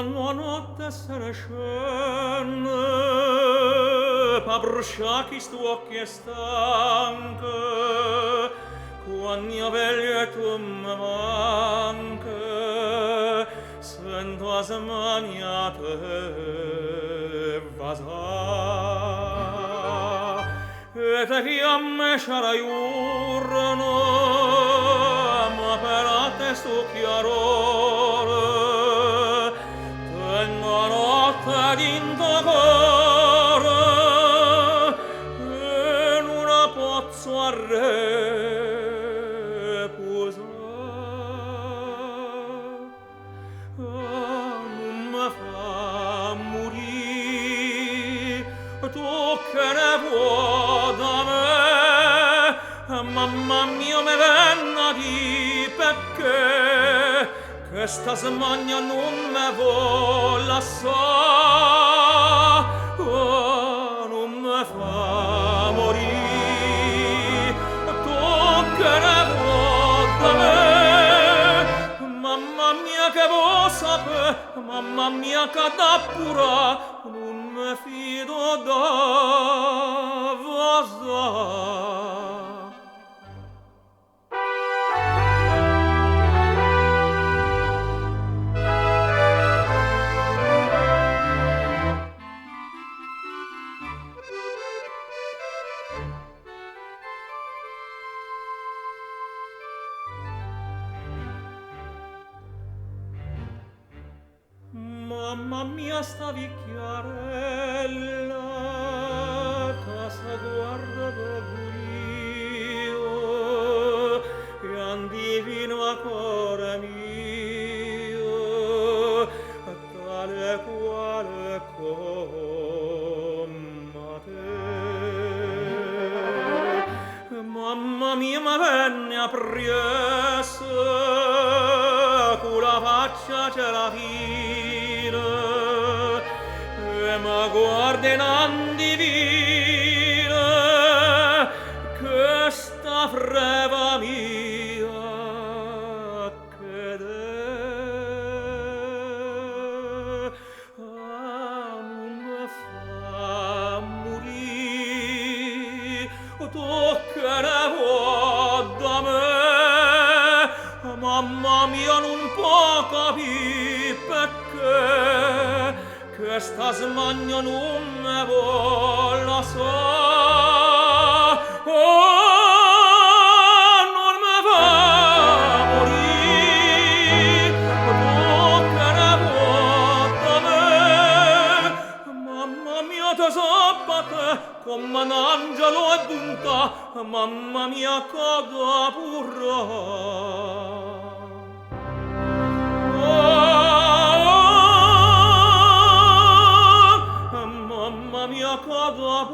la notte se ne scende, p'abbrusciare sti occhi stanche, quando io veglio e tu mi manchi, sento smaniate vasà, e te fiamme sciaraiurno, ma per a te sto chiarore, tengo notte d'into cuore, e non pozzo reposare. Non mi fa morire, tu che ne vuoi da me, mamma mia mi venna di perché che sta smania non me vuol lasciare, non mi fa morire, tu che ne vuoi da me, mamma mia che vuoi sapere, mamma mia che da pura, non mi fido da vasà. Mamma mia sta vicchiarella che sa guarda d'augurio e andivino a cuore mio tale quale come te. Mamma mia ma venne a priesse con la faccia ce la ma guarda in andivina che sta freva mia che non mi fa morire, tu che ne vuoi da me, mamma mia non può capire perché che sta smania non me vuol lasciare, non me fa morire, tu che ne vuoi da me, mamma mia te sappate come un angelo e bunta, mamma mia che da purra. Mamma mia, cada